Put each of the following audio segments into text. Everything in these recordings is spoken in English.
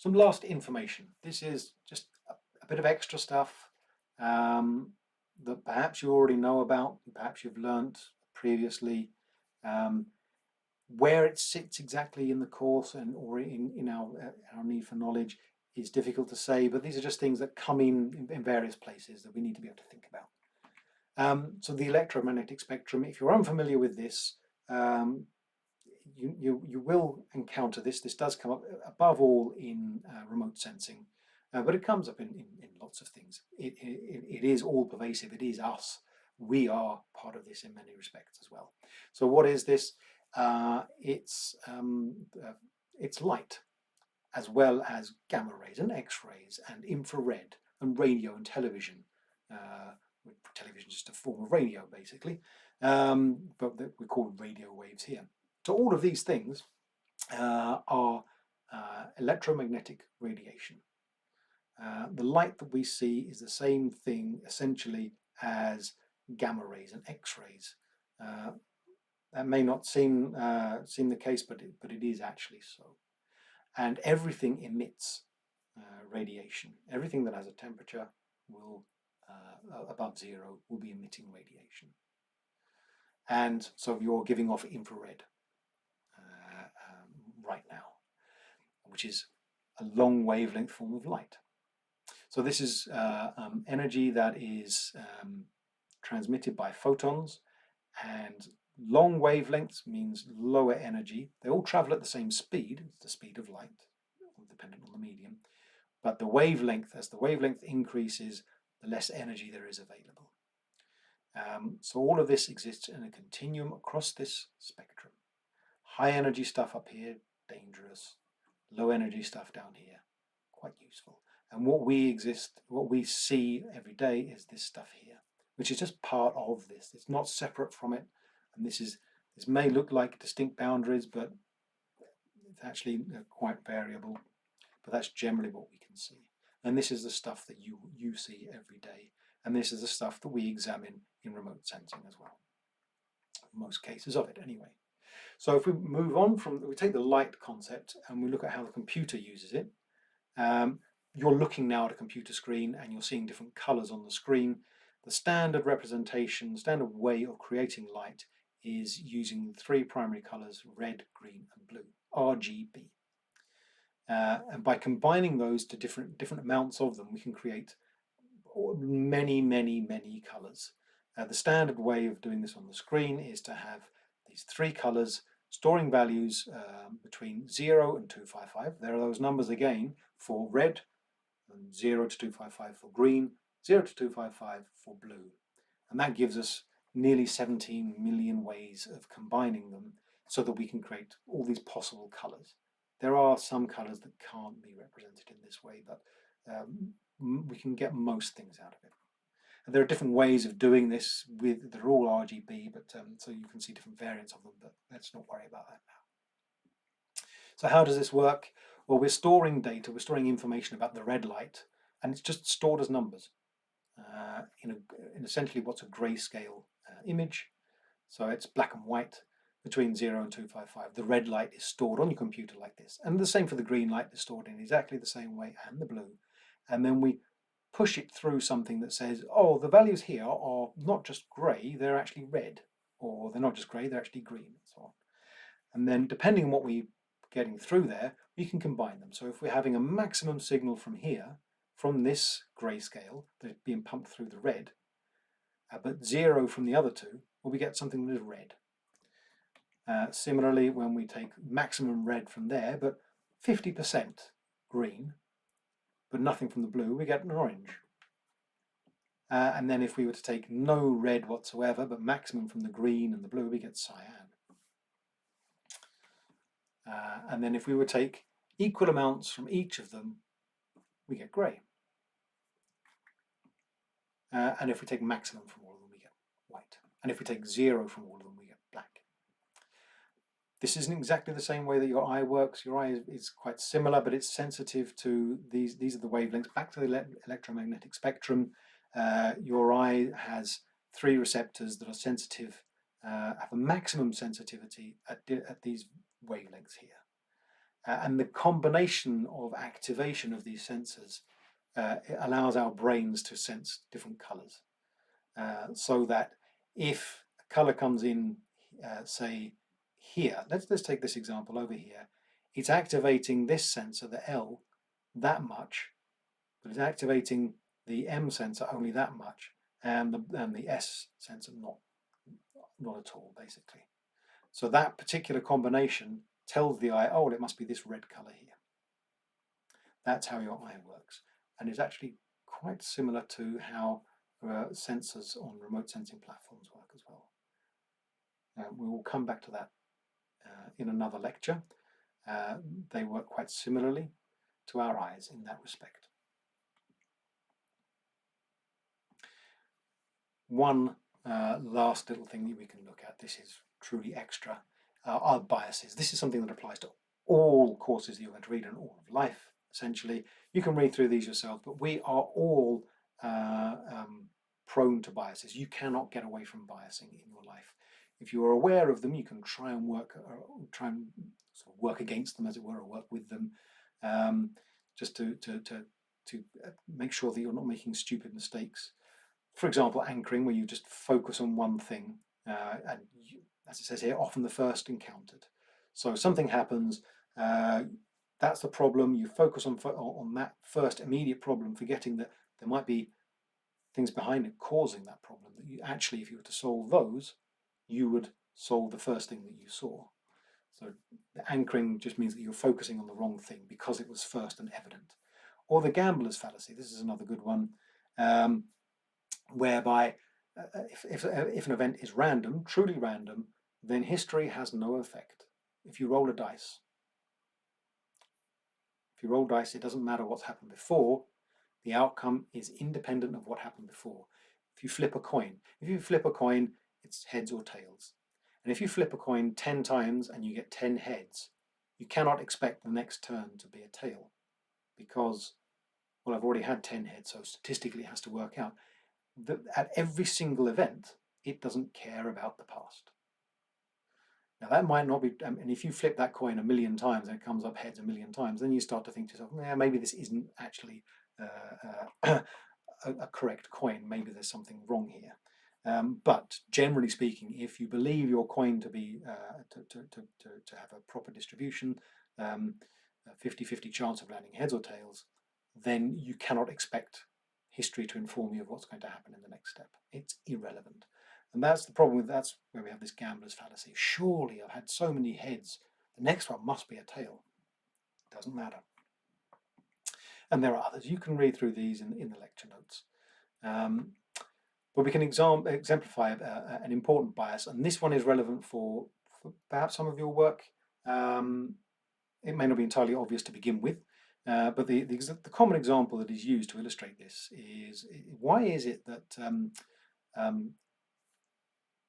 some last information. This is just a bit of extra stuff that perhaps you already know about, perhaps you've learnt previously. Where it sits exactly in the course or in our need for knowledge is difficult to say, but these are just things that come in various places that we need to be able to think about. So the electromagnetic spectrum, if you're unfamiliar with this, you will encounter this. This does come up above all in remote sensing, but it comes up in lots of things. It is all pervasive. It is us. We are part of this in many respects as well. So what is this? It's light, as well as gamma rays and X-rays and infrared and radio and television. Television is just a form of radio, basically, but we call them radio waves here. So all of these things are electromagnetic radiation. The light that we see is the same thing, essentially, as gamma rays and X-rays. That may not seem the case, but it is actually so. And everything emits radiation. Everything that has a temperature will above zero will be emitting radiation. And so you're giving off infrared right now, which is a long wavelength form of light. So this is energy that is transmitted by photons, and long wavelengths means lower energy. They all travel at the same speed, the speed of light, dependent on the medium. But the wavelength, as the wavelength increases, the less energy there is available. So all of this exists in a continuum across this spectrum. High energy stuff up here, dangerous. Low energy stuff down here, quite useful. And what we see every day is this stuff here, which is just part of this. It's not separate from it. And this may look like distinct boundaries, but it's actually quite variable. But that's generally what we can see. And this is the stuff that you see every day. And this is the stuff that we examine in remote sensing as well. Most cases of it anyway. So if we move on we take the light concept and we look at how the computer uses it. You're looking now at a computer screen and you're seeing different colors on the screen. The standard representation, standard way of creating light is using three primary colors, red, green, and blue, RGB. And by combining those to different amounts of them, we can create many colors. The standard way of doing this on the screen is to have these three colors storing values between 0 and 255. There are those numbers again for red, and 0 to 255 for green, 0 to 255 for blue. And that gives us nearly 17 million ways of combining them so that we can create all these possible colors. There are some colors that can't be represented in this way, but we can get most things out of it. And there are different ways of doing this they're all RGB, but so you can see different variants of them, but let's not worry about that now. So how does this work? Well, we're storing data, we're storing information about the red light, and it's just stored as numbers in essentially what's a grayscale image. So it's black and white between 0 and 255. The red light is stored on your computer like this. And the same for the green light is stored in exactly the same way, and the blue. And then we push it through something that says, oh, the values here are not just grey, they're actually red. Or they're not just grey, they're actually green, and so on. And then depending on what we're getting through there, we can combine them. So if we're having a maximum signal from here, from this grayscale that's being pumped through the red, but 0 from the other two, well, we get something that is red. Similarly, when we take maximum red from there, but 50% green, but nothing from the blue, we get an orange. And then if we were to take no red whatsoever, but maximum from the green and the blue, we get cyan. And then if we were to take equal amounts from each of them, we get grey. And if we take maximum from all of them, we get white. And if we take 0 from all of them, we get black. This isn't exactly the same way that your eye works. Your eye is quite similar, but it's sensitive to these. These are the wavelengths. Back to the electromagnetic spectrum. Your eye has 3 receptors that are sensitive, have a maximum sensitivity at these wavelengths here. And the combination of activation of these sensors it allows our brains to sense different colors. So that if a color comes in, say here, let's take this example over here, it's activating this sensor, the L, that much, but it's activating the M sensor only that much, and the S sensor not at all, basically. So that particular combination tells the eye, oh, well, it must be this red color here. That's how your eye works, and it's actually quite similar to how sensors on remote sensing platforms work as well. We will come back to that in another lecture. They work quite similarly to our eyes in that respect. One last little thing that we can look at, this is truly extra, are biases. This is something that applies to all courses that you're going to read in all of life, essentially. You can read through these yourself, but we are all prone to biases. You cannot get away from biasing in your life. If you are aware of them, you can try and work sort of work against them, as it were, or work with them, just to make sure that you're not making stupid mistakes. For example, anchoring, where you just focus on one thing, and you, as it says here, often the first encountered. So something happens, that's the problem. You focus on that first immediate problem, forgetting that there might be things behind it causing that problem. That you actually, if you were to solve those, you would solve the first thing that you saw. So the anchoring just means that you're focusing on the wrong thing because it was first and evident. Or the gambler's fallacy. This is another good one, whereby if an event is random, truly random, then history has no effect. If you roll a dice, it doesn't matter what's happened before. The outcome is independent of what happened before. If you flip a coin, it's heads or tails. And if you flip a coin 10 times and you get 10 heads, you cannot expect the next turn to be a tail because, well, I've already had 10 heads, so statistically it has to work out. At every single event, it doesn't care about the past. Now that might not be, and if you flip that coin 1,000,000 times and it comes up heads 1,000,000 times, then you start to think to yourself, yeah, maybe this isn't actually a correct coin. Maybe there's something wrong here. But generally speaking, if you believe your coin to be to have a proper distribution, 50-50 chance of landing heads or tails, then you cannot expect history to inform you of what's going to happen in the next step. It's irrelevant. And that's the problem that's where we have this gambler's fallacy. Surely I've had so many heads, the next one must be a tail. It doesn't matter. And there are others. You can read through these in the lecture notes. But we can exemplify an important bias, and this one is relevant for perhaps some of your work. It may not be entirely obvious to begin with, but the common example that is used to illustrate this is, why is it that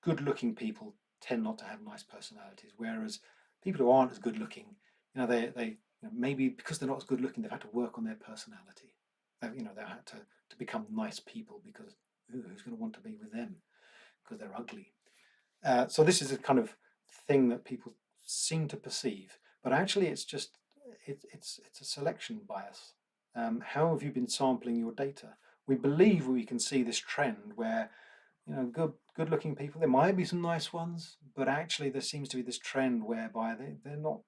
good-looking people tend not to have nice personalities, whereas people who aren't as good-looking, they maybe because they're not as good-looking, they've had to work on their personality. They've had to become nice people because who's going to want to be with them because they're ugly? So this is a kind of thing that people seem to perceive, but actually it's just it's a selection bias. How have you been sampling your data? We believe we can see this trend where good-looking people, there might be some nice ones, but actually there seems to be this trend whereby they're not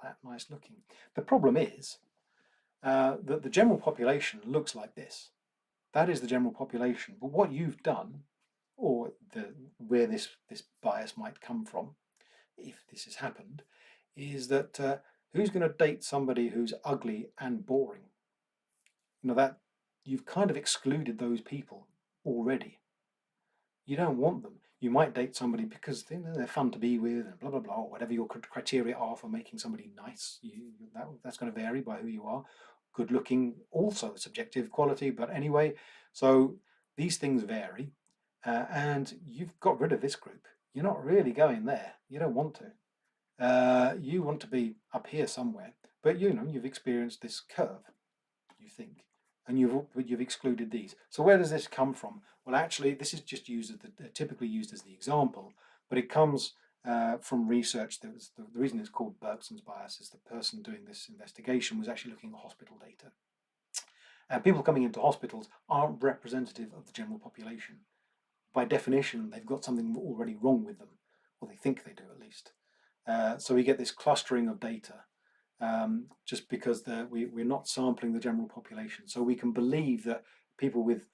that nice looking. The problem is that the general population looks like this. That is the general population. But what you've done, or where this bias might come from, if this has happened, is that who's going to date somebody who's ugly and boring? That you've kind of excluded those people already. You don't want them. You might date somebody because they're fun to be with and blah, blah, blah, or whatever your criteria are for making somebody nice. That's going to vary by who you are. Good looking, also a subjective quality, but anyway, so these things vary, and you've got rid of this group. You're not really going there. You don't want to. You want to be up here somewhere, but you've experienced this curve, you think, and you've excluded these. So where does this come from? Well, actually, this is just typically used as the example, but it comes from research. There was the reason it's called Bergson's bias is the person doing this investigation was actually looking at hospital data. And people coming into hospitals aren't representative of the general population. By definition, they've got something already wrong with them, or they think they do at least. So we get this clustering of data just because we're not sampling the general population. So we can believe that people with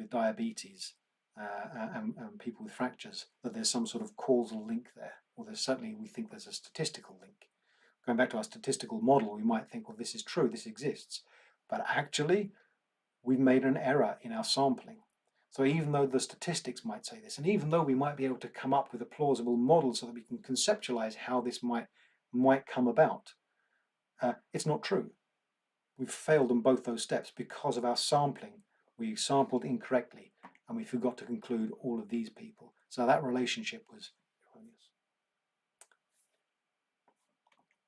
diabetes and people with fractures, that there's some sort of causal link there, or we think there's a statistical link. Going back to our statistical model, we might think, well, this is true, this exists. But actually, we've made an error in our sampling. So even though the statistics might say this, and even though we might be able to come up with a plausible model so that we can conceptualize how this might come about, it's not true. We've failed on both those steps because of our sampling. We sampled incorrectly and we forgot to conclude all of these people. So that relationship was